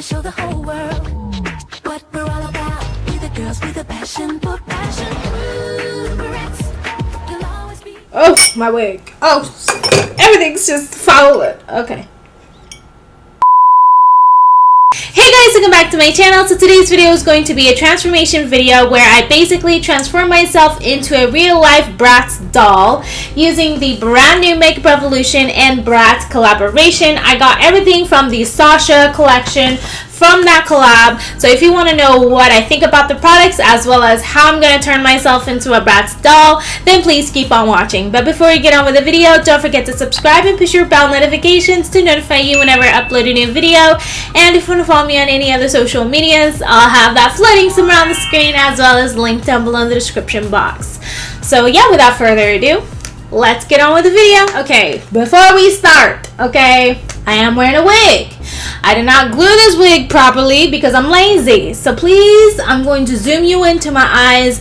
show the whole world what we're all about. We the girls, we the passion, for passion. Ooh, Bratz, you'll always be. Oh, my wig. Oh, everything's just foul. Okay. Hey guys, welcome back to my channel. So today's video is going to be a transformation video where I basically transform myself into a real life Bratz doll using the brand new Makeup Revolution and Bratz collaboration. I got everything from the Sasha collection from that collab. So if you want to know what I think about the products as well as how I'm going to turn myself into a Bratz doll, then please keep on watching. But before we get on with the video, don't forget to subscribe and push your bell notifications to notify you whenever I upload a new video. And if you want to follow me on any other social medias, I'll have that floating somewhere on the screen as well as linked down below in the description box. So yeah, without further ado, let's get on with the video. Okay, before we start, okay, I am wearing a wig. I did not glue this wig properly because I'm lazy. So please, I'm going to zoom you into my eyes,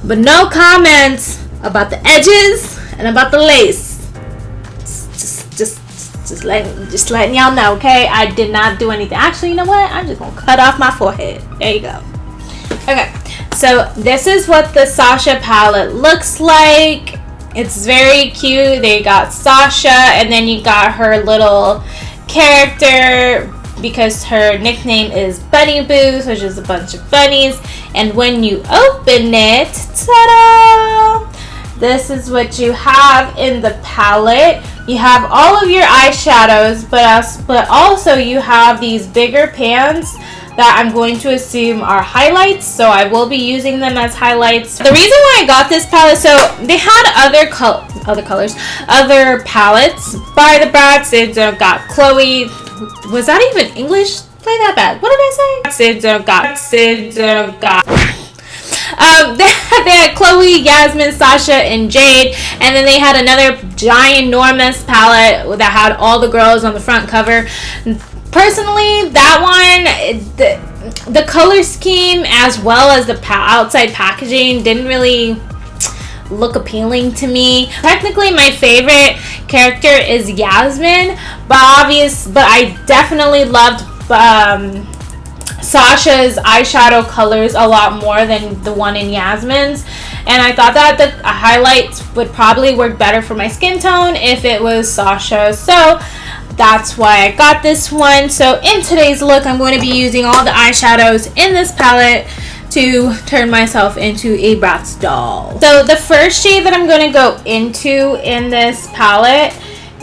but no comments about the edges and about the lace. Just letting y'all know, okay? I did not do anything. Actually, you know what? I'm just gonna cut off my forehead. There you go. Okay, so this is what the Sasha palette looks like. It's very cute. They got Sasha, and then you got her little character because her nickname is Bunny Boots, which is a bunch of bunnies. And when you open it, ta-da! This is what you have in the palette. You have all of your eyeshadows, but also you have these bigger pans that I'm going to assume are highlights, so I will be using them as highlights. The reason why I got this palette, so they had other palettes by the Bratz. They got Chloe. Was that even English? Play that bad. What did I say? They had Chloe, Yasmin, Sasha, and Jade, and then they had another ginormous palette that had all the girls on the front cover. Personally, that one, the color scheme as well as the outside packaging didn't really look appealing to me. Technically, my favorite character is Yasmin, but I definitely loved Sasha's eyeshadow colors a lot more than the one in Yasmin's, and I thought that the highlights would probably work better for my skin tone if it was Sasha, so that's why I got this one. So in today's look, I'm going to be using all the eyeshadows in this palette to turn myself into a Bratz doll. So the first shade that I'm going to go into in this palette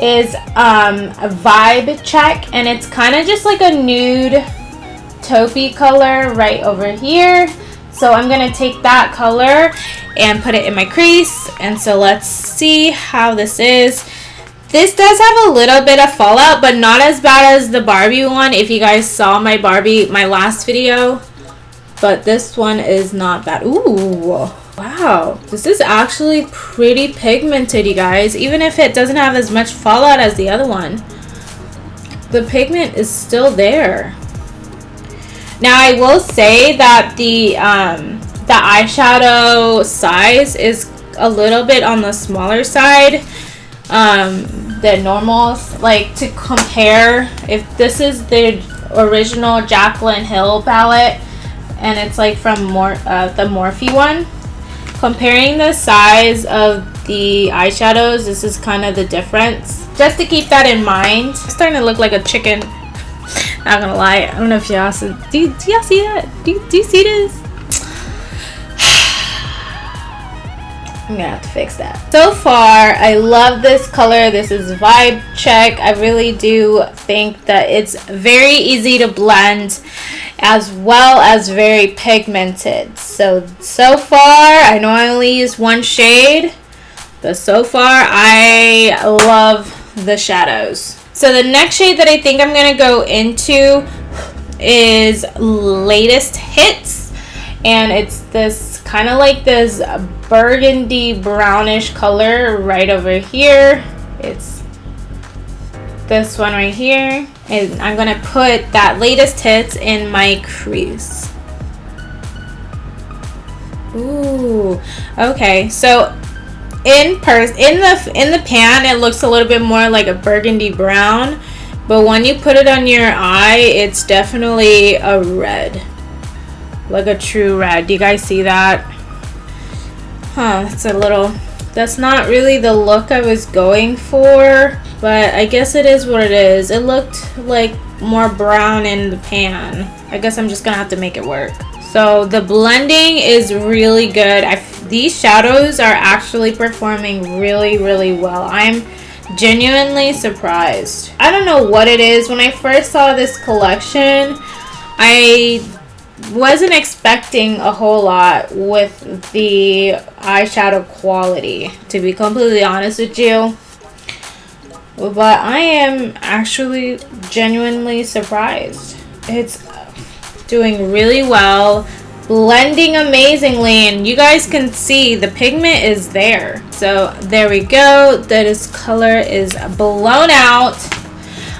is a Vibe Check, and it's kind of just like a nude taupey color right over here. So I'm going to take that color and put it in my crease, and so let's see how this is. This does have a little bit of fallout, but not as bad as the Barbie one, if you guys saw my last video. But this one is not bad. Ooh, wow. This is actually pretty pigmented, you guys. Even if it doesn't have as much fallout as the other one, the pigment is still there. Now, I will say that the eyeshadow size is a little bit on the smaller side than normal. Like, to compare, if this is the original Jaclyn Hill palette and it's like from the Morphe one, comparing the size of the eyeshadows, this is kind of the difference. Just to keep that in mind. It's starting to look like a chicken. Not gonna lie, I don't know if y'all see. Do y'all see that? Do you see this? I'm gonna have to fix that. So far, I love this color. This is Vibe Check. I really do think that it's very easy to blend as well as very pigmented. So far, I know I only used one shade, but so far, I love the shadows. So the next shade that I think I'm gonna go into is Latest Hits, and it's this kind of like this burgundy brownish color right over here. It's this one right here, and I'm gonna put that Latest Hits in my crease. Ooh, okay. So in the pan, it looks a little bit more like a burgundy brown, but when you put it on your eye, it's definitely a red, like a true red. Do you guys see that? Huh, it's a little, that's not really the look I was going for, but I guess it is what it is. It looked like more brown in the pan. I guess I'm just gonna have to make it work. So the blending is really good. These shadows are actually performing really, really well. I'm genuinely surprised. I don't know what it is. When I first saw this collection, I wasn't expecting a whole lot with the eyeshadow quality, to be completely honest with you. But I am actually genuinely surprised. It's doing really well, blending amazingly, and you guys can see the pigment is there. So there we go. This color is blown out.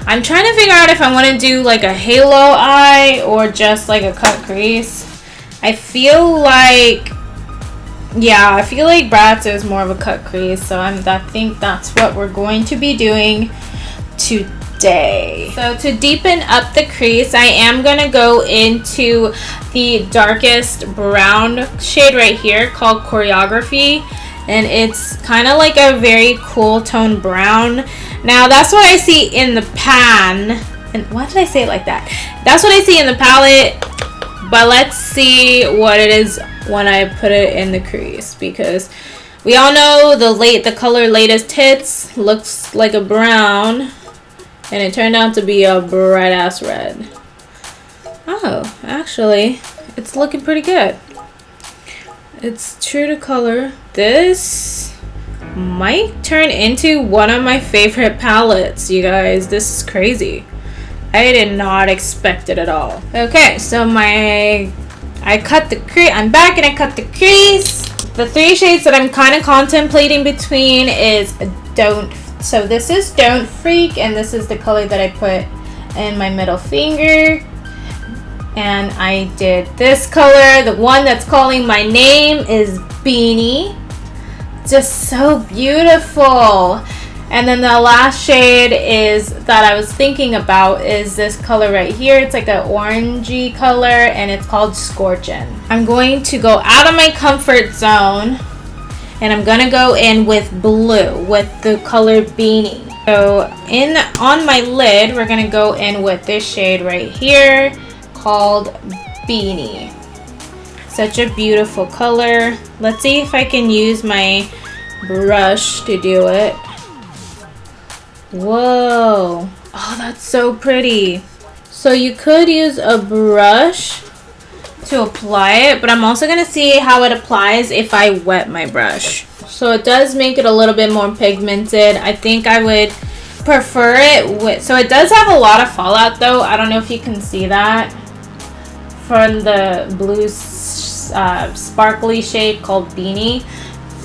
I'm trying to figure out if I want to do like a halo eye or just like a cut crease. I feel like Bratz is more of a cut crease, so I think that's what we're going to be doing today. So to deepen up the crease, I am going to go into the darkest brown shade right here called Choreography, and it's kind of like a very cool tone brown. Now that's what I see in the pan, and why did I say it like that? That's what I see in the palette, but let's see what it is when I put it in the crease, because we all know the color Latest Hits looks like a brown, and it turned out to be a bright ass red. Oh, actually, it's looking pretty good. It's true to color. This might turn into one of my favorite palettes, you guys. This is crazy. I did not expect it at all. Okay, so I cut the crease. I'm back and I cut the crease. The three shades that I'm kind of contemplating between is so this is Don't Freak, and this is the color that I put in my middle finger. And I did this color. The one that's calling my name is Beanie. Just so beautiful. And then the last shade is that I was thinking about is this color right here. It's like an orangey color, and it's called Scorchin'. I'm going to go out of my comfort zone, and I'm gonna go in with blue with the color Beanie. So on my lid, we're gonna go in with this shade right here called Beanie. Such a beautiful color. Let's see if I can use my brush to do it. Whoa. Oh, that's so pretty. So you could use a brush to apply it, but I'm also going to see how it applies if I wet my brush. So it does make it a little bit more pigmented. I think I would prefer it with, so it does have a lot of fallout though. I don't know if you can see that from the blue sparkly shade called Beanie.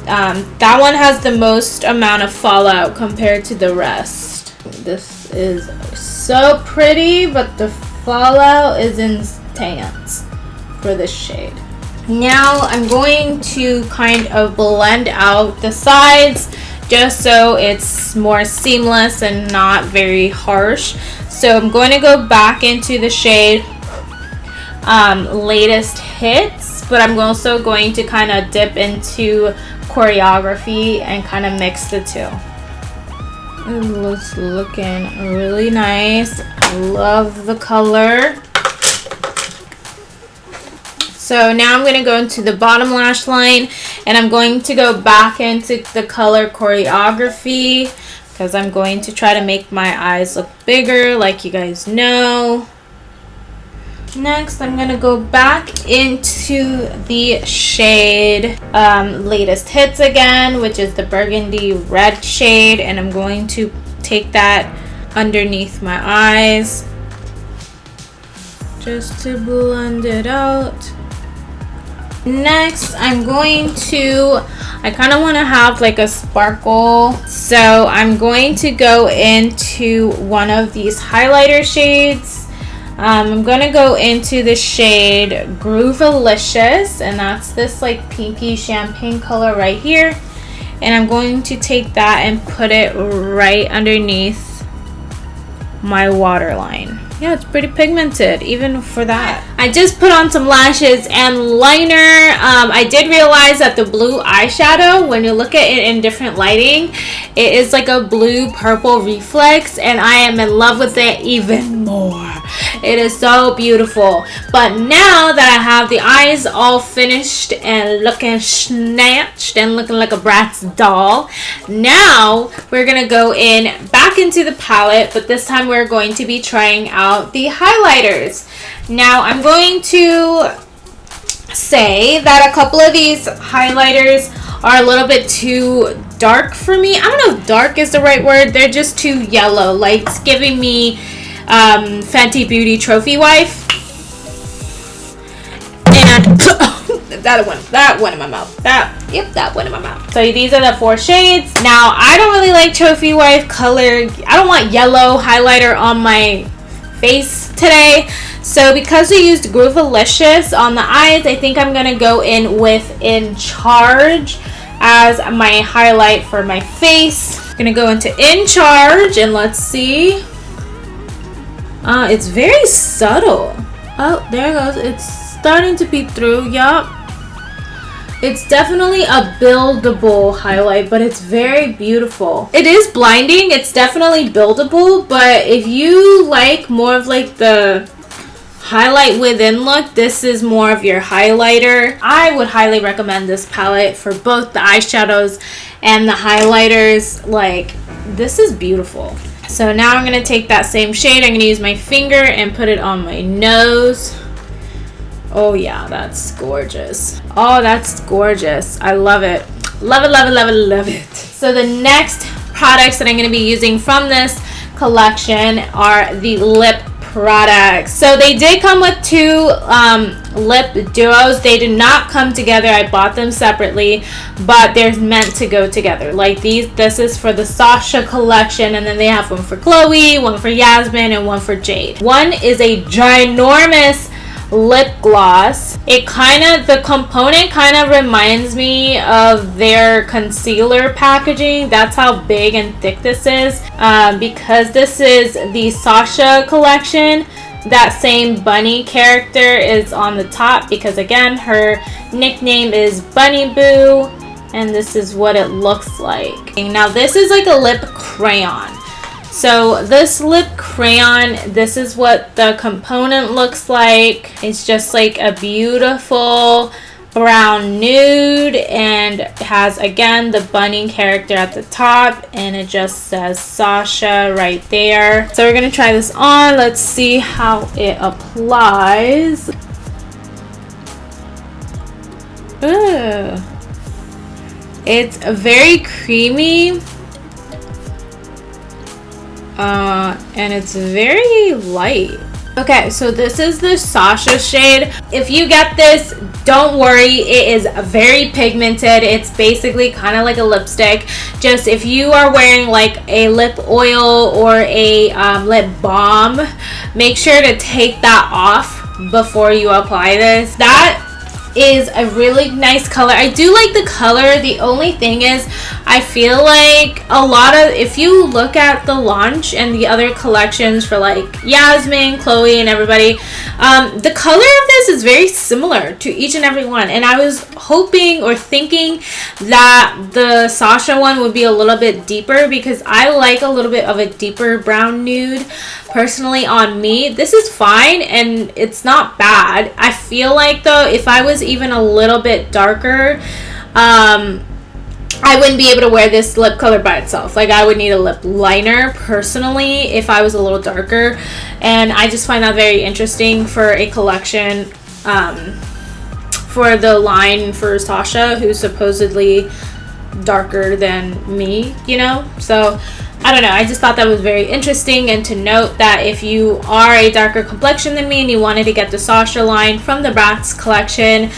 That one has the most amount of fallout compared to the rest. This is so pretty, but the fallout is intense for this shade. Now I'm going to kind of blend out the sides just so it's more seamless and not very harsh. So I'm going to go back into the shade Latest Hits, but I'm also going to kind of dip into Choreography and kind of mix the two. It looks looking really nice. I love the color. So now I'm going to go into the bottom lash line, and I'm going to go back into the color Choreography because I'm going to try to make my eyes look bigger, like you guys know. Next, I'm going to go back into the shade Latest Hits again, which is the burgundy red shade, and I'm going to take that underneath my eyes just to blend it out. Next, I'm going to, I kind of want to have like a sparkle, so I'm going to go into one of these highlighter shades. I'm going to go into the shade Groovalicious, and that's this like pinky champagne color right here. And I'm going to take that and put it right underneath my waterline. Yeah, it's pretty pigmented even for that. I just put on some lashes and liner. I did realize that the blue eyeshadow, when you look at it in different lighting, it is like a blue purple reflex, and I am in love with it even more. It is so beautiful. But now that I have the eyes all finished and looking snatched and looking like a Bratz doll, now we're gonna go in back into the palette, but this time we're going to be trying out the highlighters. Now I'm going to say that a couple of these highlighters are a little bit too dark for me. I don't know if dark is the right word. They're just too yellow, like it's giving me Fenty Beauty Trophy Wife. And that went in my mouth. That went in my mouth. So these are the 4 shades. Now I don't really like Trophy Wife color. I don't want yellow highlighter on my face today. So because we used Groovalicious on the eyes, I think I'm gonna go in with In Charge as my highlight for my face. I'm gonna go into In Charge and let's see. It's very subtle. Oh, there it goes. It's starting to peek through. Yup. It's definitely a buildable highlight, but it's very beautiful. It is blinding. It's definitely buildable, but if you like more of like the highlight within look, this is more of your highlighter. I would highly recommend this palette for both the eyeshadows and the highlighters. Like, this is beautiful. So now I'm going to take that same shade. I'm going to use my finger and put it on my nose. Oh yeah, that's gorgeous. Oh, that's gorgeous. I love it. Love it, love it, love it, love it. So the next products that I'm going to be using from this collection are the lip products. So they did come with 2 lip duos. They did not come together. I bought them separately, but they're meant to go together. Like this is for the Sasha collection, and then they have one for Chloe, one for Yasmin, and one for Jade. One is a ginormous lip gloss. The component kind of reminds me of their concealer packaging. That's how big and thick this is. Because this is the Sasha collection, that same bunny character is on the top, because again, her nickname is Bunny Boo, and this is what it looks like. Now this is like a lip crayon. So this lip crayon, this is what the component looks like. It's just like a beautiful brown nude, and it has again the bunny character at the top, and it just says Sasha right there. So we're gonna try this on. Let's see how it applies. Ooh. It's very creamy. And it's very light. Okay, so this is the Sasha shade. If you get this, don't worry, it is very pigmented. It's basically kind of like a lipstick. Just if you are wearing like a lip oil or a lip balm, make sure to take that off before you apply this. That is a really nice color. I do like the color. The only thing is, I feel like if you look at the launch and the other collections for like Yasmin, Chloe, and everybody, the color of this is very similar to each and every one. And I was hoping or thinking that the Sasha one would be a little bit deeper, because I like a little bit of a deeper brown nude personally on me. This is fine and it's not bad. I feel like though, if I was even a little bit darker, I wouldn't be able to wear this lip color by itself. Like, I would need a lip liner personally if I was a little darker, and I just find that very interesting for a collection for the line for Sasha, who's supposedly darker than me, you know? So I don't know, I just thought that was very interesting, and to note that if you are a darker complexion than me and you wanted to get the Sasha line from the Bratz collection,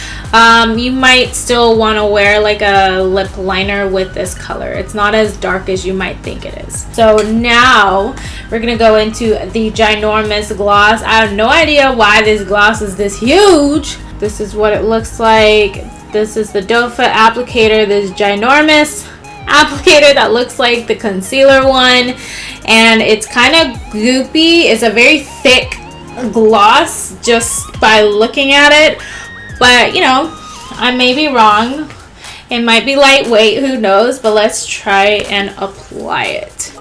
you might still want to wear like a lip liner with this color. It's not as dark as you might think it is. So now we're gonna go into the ginormous gloss. I have no idea why this gloss is this huge. This is what it looks like. This is the doe foot applicator, this ginormous applicator that looks like the concealer one, and it's kind of goopy. It's a very thick gloss just by looking at it, but you know, I may be wrong. It might be lightweight, who knows, but let's try and apply it.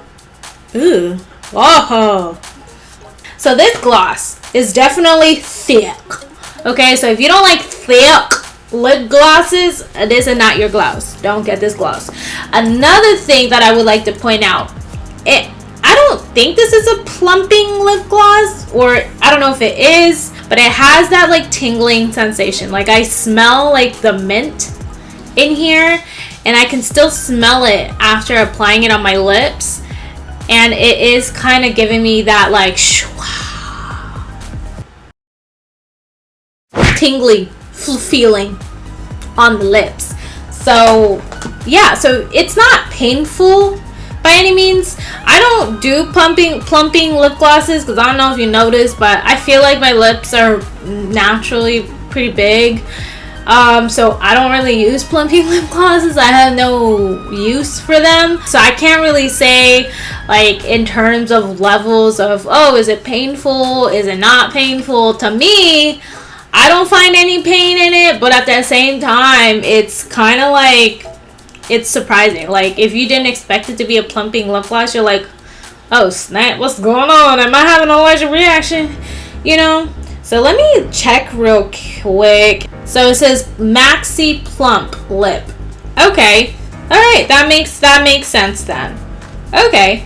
Ooh. Oh. So this gloss is definitely thick. Okay, so if you don't like thick lip glosses, this is not your gloss. Don't get this gloss. Another thing that I would like to point out, I don't think this is a plumping lip gloss, or I don't know if it is, but it has that like tingling sensation. Like I smell like the mint in here, and I can still smell it after applying it on my lips, and it is kind of giving me that like tingly feeling on the lips. So yeah, so it's not painful by any means. I don't do plumping lip glosses because I don't know if you noticed, but I feel like my lips are naturally pretty big. So I don't really use plumping lip glosses. I have no use for them. So I can't really say like in terms of levels of, oh, is it painful? Is it not painful? To me, I don't find any pain in it, but at the same time, it's kind of like, it's surprising. Like if you didn't expect it to be a plumping lip gloss, you're like, oh snap, what's going on? Am I having an allergic reaction? You know? So let me check real quick. So it says Maxi Plump Lip. Okay. Alright, that makes sense then. Okay.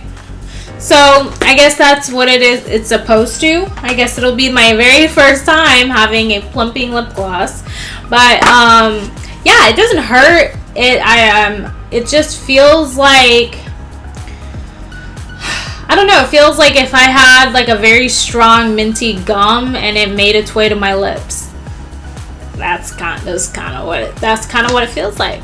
So I guess that's what it is. It's supposed to. I guess it'll be my very first time having a plumping lip gloss. But yeah, it doesn't hurt. It just feels like, I don't know, it feels like if I had like a very strong minty gum and it made its way to my lips. That's kind of what it feels like.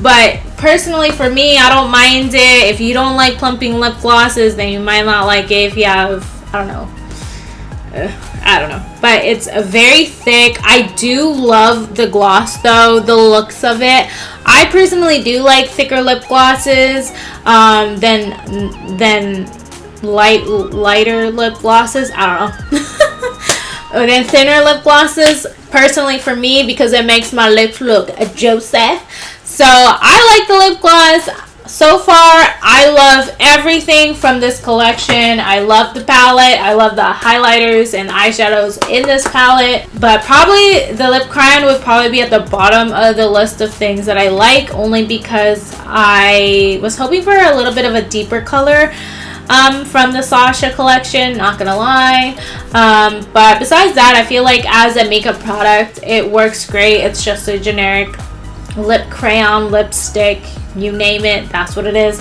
But personally for me, I don't mind it. If you don't like plumping lip glosses, then you might not like it if you have, I don't know. But it's a very thick. I do love the gloss though, the looks of it. I personally do like thicker lip glosses than lighter lip glosses. I don't know. Or then thinner lip glosses, personally for me, because it makes my lips look juicy. So I like the lip gloss. So far, I love everything from this collection. I love the palette. I love the highlighters and eyeshadows in this palette. But probably the lip crayon would probably be at the bottom of the list of things that I like, only because I was hoping for a little bit of a deeper color from the Sasha collection, not gonna lie. But besides that, I feel like as a makeup product, it works great. It's just a generic lip crayon, lipstick, you name it, that's what it is.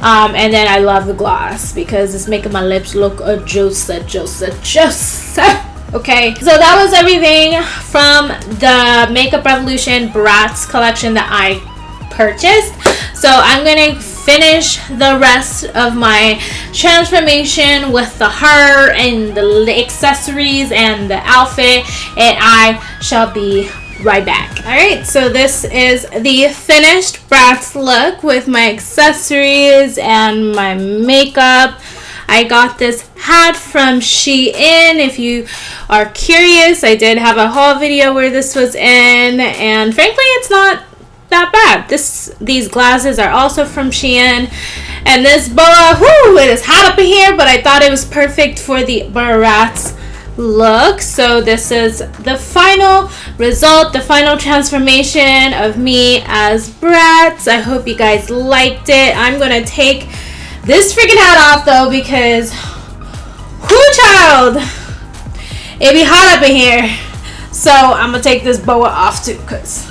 And then I love the gloss because it's making my lips look juicy. Okay, so that was everything from the Makeup Revolution Bratz collection that I purchased. So I'm gonna finish the rest of my transformation with the hair and the accessories and the outfit, and I shall be right back. Alright, so this is the finished Bratz look with my accessories and my makeup. I got this hat from Shein. If you are curious, I did have a haul video where this was in, and frankly it's not that bad. These glasses are also from Shein, and this boa, it is hot up in here, but I thought it was perfect for the Bratz look. So this is the final result, the final transformation of me as Bratz. I hope you guys liked it. I'm gonna take this freaking hat off though, because child, it be hot up in here. So I'm gonna take this boa off too, because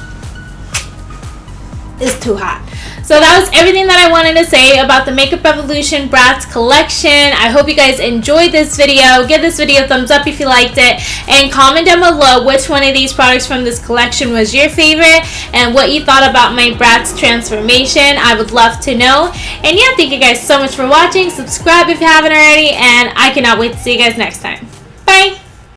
it's too hot. So that was everything that I wanted to say about the Makeup Revolution Bratz collection. I hope you guys enjoyed this video. Give this video a thumbs up if you liked it, and comment down below which one of these products from this collection was your favorite and what you thought about my Bratz transformation. I would love to know. And yeah, thank you guys so much for watching. Subscribe if you haven't already, and I cannot wait to see you guys next time.